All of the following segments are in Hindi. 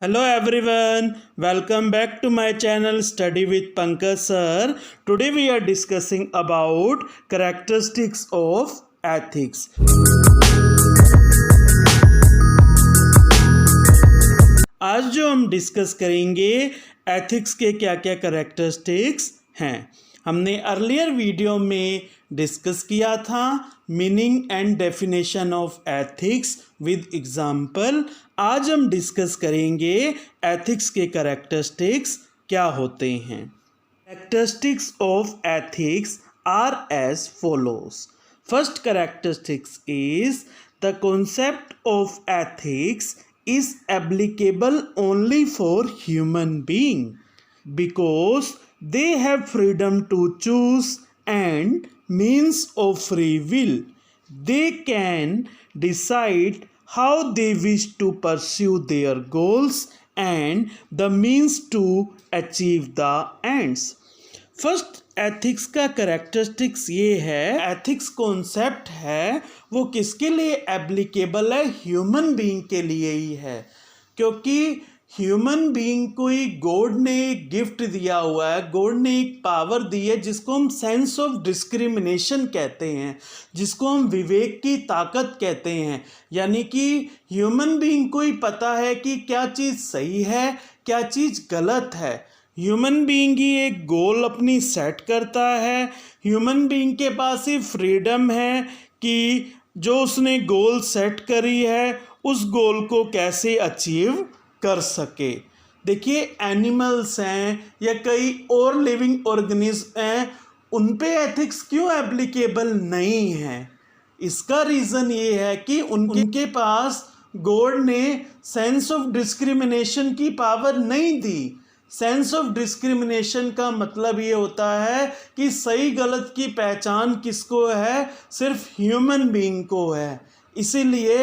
Hello everyone, welcome back to my channel Study with Pankaj sir. Today we are discussing about characteristics of ethics. आज जो हम डिस्कस करेंगे एथिक्स के क्या क्या कैरेक्टरिस्टिक्स हैं। हमने अर्लियर वीडियो में डिस्कस किया था meaning and definition of ethics with example. आज हम डिस्कस करेंगे एथिक्स के कैरेक्टरिस्टिक्स क्या होते हैं। Characteristics of ethics are as follows. First characteristics is the concept of ethics is applicable only for human being because they have freedom to choose and means of free will. They can decide how they wish to pursue their goals and the means to achieve the ends. First ethics का कैरेक्टरिस्टिक्स ये है, एथिक्स कॉन्सेप्ट है वो किसके लिए एप्लीकेबल है? ह्यूमन बीइंग के लिए ही है, क्योंकि ह्यूमन बीइंग को ही गॉड ने एक गिफ्ट दिया हुआ है, गॉड ने एक पावर दी है जिसको हम सेंस ऑफ डिस्क्रिमिनेशन कहते हैं, जिसको हम विवेक की ताकत कहते हैं। यानी कि ह्यूमन बीइंग को ही पता है कि क्या चीज़ सही है, क्या चीज़ गलत है। ह्यूमन बीइंग ही एक गोल अपनी सेट करता है, ह्यूमन बीइंग के पास ही फ्रीडम है कि जो उसने गोल सेट करी है उस गोल को कैसे अचीव कर सके। देखिए एनिमल्स हैं या कई और लिविंग ऑर्गेनिज्म हैं, उन पे एथिक्स क्यों एप्लीकेबल नहीं है? इसका रीज़न ये है कि उनके पास गॉड ने सेंस ऑफ डिस्क्रिमिनेशन की पावर नहीं दी। सेंस ऑफ डिस्क्रिमिनेशन का मतलब ये होता है कि सही गलत की पहचान किसको है? सिर्फ ह्यूमन बीइंग को है। इसीलिए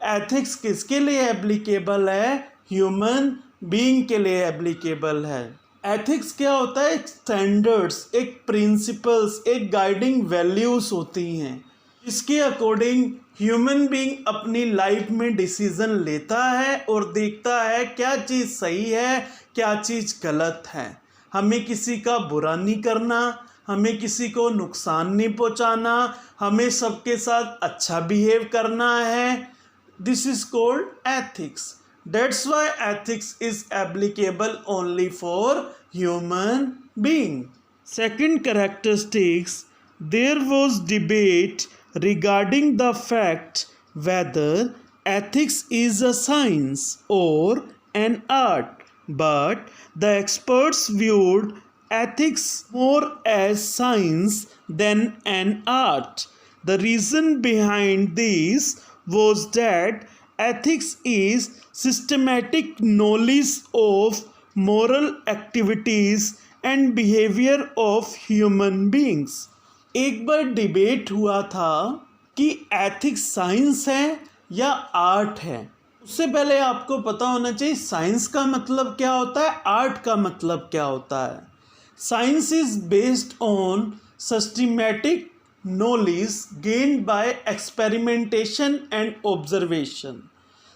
एथिक्स किसके लिए एप्लीकेबल है? ह्यूमन बीइंग के लिए एप्लीकेबल है। एथिक्स क्या होता है? एक स्टैंडर्ड्स, एक प्रिंसिपल्स, एक गाइडिंग वैल्यूज़ होती हैं, इसके अकॉर्डिंग ह्यूमन बीइंग अपनी लाइफ में डिसीजन लेता है और देखता है क्या चीज़ सही है, क्या चीज़ गलत है। हमें किसी का बुरा नहीं करना, हमें किसी को नुकसान नहीं पहुंचाना, हमें सबके साथ अच्छा बिहेव करना है। This is called ethics. That's why ethics is applicable only for human being. Second characteristics, there was debate regarding the fact whether ethics is a science or an art, but the experts viewed ethics more as science than an art. The reason behind this was that ethics is systematic knowledge of moral activities and behavior of human beings. एक बार डिबेट हुआ था कि एथिक्स साइंस है या आर्ट है। उससे पहले आपको पता होना चाहिए साइंस का मतलब क्या होता है, आर्ट का मतलब क्या होता है। Science is based on systematic knowledge gained by experimentation and observation.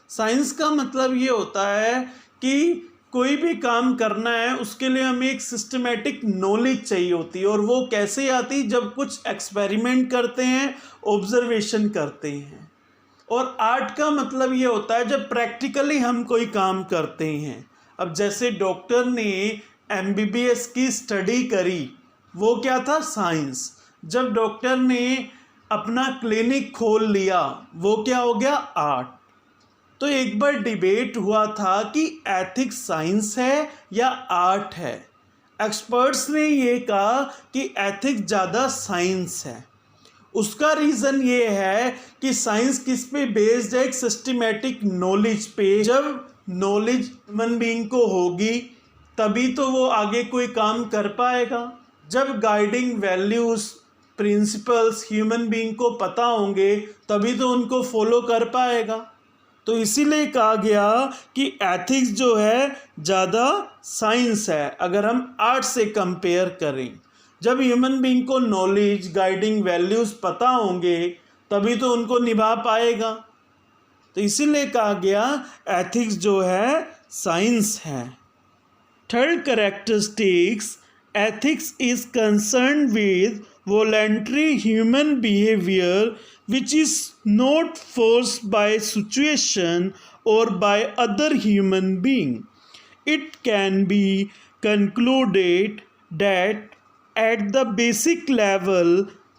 Science का मतलब ये होता है कि कोई भी काम करना है उसके लिए हमें एक सिस्टमेटिक नॉलेज चाहिए होती है, और वो कैसे आती? जब कुछ एक्सपेरिमेंट करते हैं, ऑब्जर्वेशन करते हैं। और आर्ट का मतलब ये होता है जब प्रैक्टिकली हम कोई काम करते हैं। अब जैसे डॉक्टर ने एमबीबीएस की स्टडी करी, वो क्या था? साइंस। जब डॉक्टर ने अपना क्लिनिक खोल लिया, वो क्या हो गया? आर्ट। तो एक बार डिबेट हुआ था कि एथिक्स साइंस है या आर्ट है। एक्सपर्ट्स ने ये कहा कि एथिक्स ज़्यादा साइंस है। उसका रीज़न ये है कि साइंस किस पे बेस्ड है? एक सिस्टमैटिक नॉलेज पे। जब नॉलेज ह्यूमन बीइंग को होगी तभी तो वो आगे कोई काम कर पाएगा। जब guiding values, principles human being को पता होंगे तभी तो उनको फॉलो कर पाएगा। तो इसीलिए कहा गया कि एथिक्स जो है ज़्यादा साइंस है अगर हम आर्ट से कंपेयर करें। जब ह्यूमन बीइंग को नॉलेज, गाइडिंग वैल्यूज़ पता होंगे तभी तो उनको निभा पाएगा। तो इसीलिए कहा गया एथिक्स जो है साइंस है। Third characteristics, ethics is concerned with voluntary human behavior which is not forced by situation or by other human being. It can be concluded that at the basic level,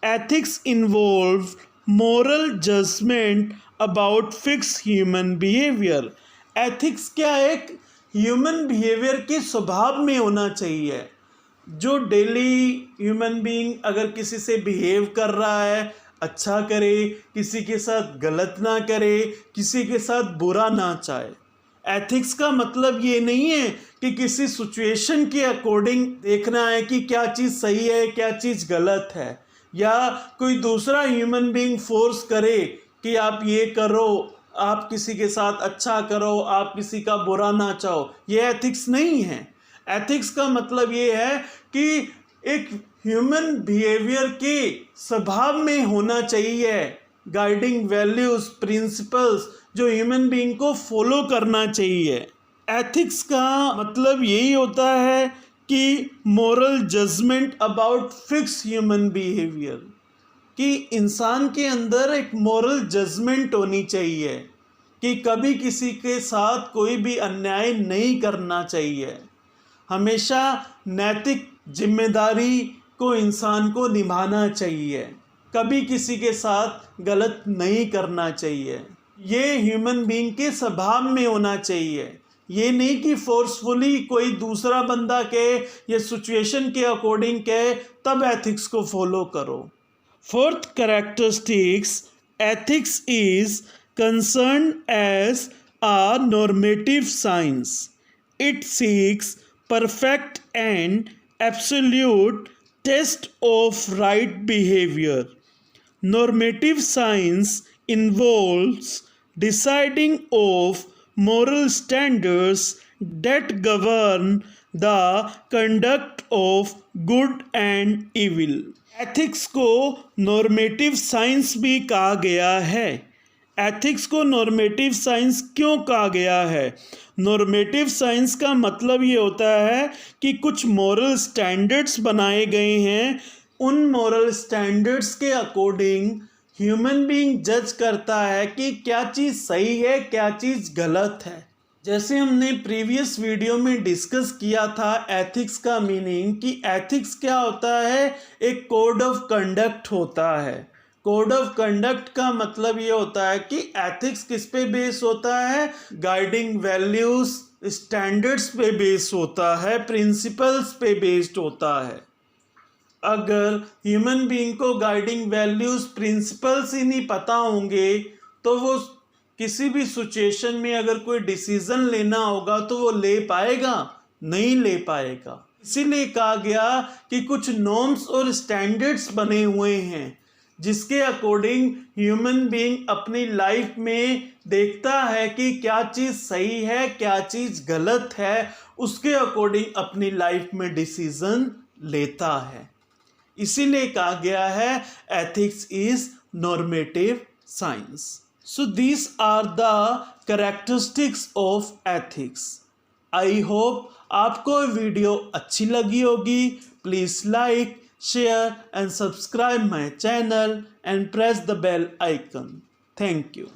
ethics involves moral judgment about fixed human behavior. Ethics क्या एक ह्यूमन बिहेवियर के स्वभाव में होना चाहिए। जो डेली ह्यूमन बीइंग अगर किसी से बिहेव कर रहा है, अच्छा करे, किसी के साथ गलत ना करे, किसी के साथ बुरा ना चाहे। एथिक्स का मतलब ये नहीं है कि किसी सिचुएशन के अकॉर्डिंग देखना है कि क्या चीज़ सही है, क्या चीज़ गलत है, या कोई दूसरा ह्यूमन बीइंग फोर्स करे कि आप ये करो, आप किसी के साथ अच्छा करो, आप किसी का बुरा ना चाहो। ये एथिक्स नहीं है। एथिक्स का मतलब ये है कि एक ह्यूमन बिहेवियर के स्वभाव में होना चाहिए गाइडिंग वैल्यूज, प्रिंसिपल्स जो ह्यूमन बीइंग को फॉलो करना चाहिए। एथिक्स का मतलब यही होता है कि moral judgement about fix human behaviour, कि इंसान के अंदर एक मोरल जजमेंट होनी चाहिए कि कभी किसी के साथ कोई भी अन्याय नहीं करना चाहिए। हमेशा नैतिक जिम्मेदारी को इंसान को निभाना चाहिए, कभी किसी के साथ गलत नहीं करना चाहिए। ये ह्यूमन बीइंग के स्वभाव में होना चाहिए। ये नहीं कि फोर्सफुली कोई दूसरा बंदा कहे या सिचुएशन के अकॉर्डिंग कहे तब एथिक्स को फॉलो करो। Fourth characteristics, ethics is concerned as a normative science. It seeks perfect and absolute test of right behavior. Normative science involves deciding of moral standards that govern the conduct of good and evil. Ethics को नॉर्मेटिव साइंस भी कहा गया है। एथिक्स को नॉर्मेटिव साइंस क्यों कहा गया है? नॉर्मेटिव साइंस का मतलब ये होता है कि कुछ मॉरल स्टैंडर्ड्स बनाए गए हैं, उन मॉरल स्टैंडर्ड्स के अकॉर्डिंग ह्यूमन बीइंग जज करता है कि क्या चीज़ सही है, क्या चीज़ गलत है। जैसे हमने प्रीवियस वीडियो में डिस्कस किया था एथिक्स का मीनिंग, कि एथिक्स क्या होता है, एक कोड ऑफ कंडक्ट होता है। कोड ऑफ कंडक्ट का मतलब ये होता है कि एथिक्स किस पे बेस होता है, गाइडिंग वैल्यूज, स्टैंडर्ड्स पे बेस होता है, प्रिंसिपल्स पे बेस्ड होता है। अगर ह्यूमन बीइंग को गाइडिंग वैल्यूज, प्रिंसिपल्स ही नहीं पता होंगे तो वो किसी भी सिचुएशन में अगर कोई डिसीजन लेना होगा तो वो ले पाएगा? नहीं ले पाएगा। इसीलिए कहा गया कि कुछ नॉर्म्स और स्टैंडर्ड्स बने हुए हैं जिसके अकॉर्डिंग ह्यूमन बीइंग अपनी लाइफ में देखता है कि क्या चीज़ सही है, क्या चीज़ गलत है, उसके अकॉर्डिंग अपनी लाइफ में डिसीजन लेता है। इसीलिए कहा गया है ethics is normative science. So these are the characteristics of ethics. I hope आपको वीडियो अच्छी लगी होगी। Please like, share and subscribe my channel and press the bell icon. Thank you.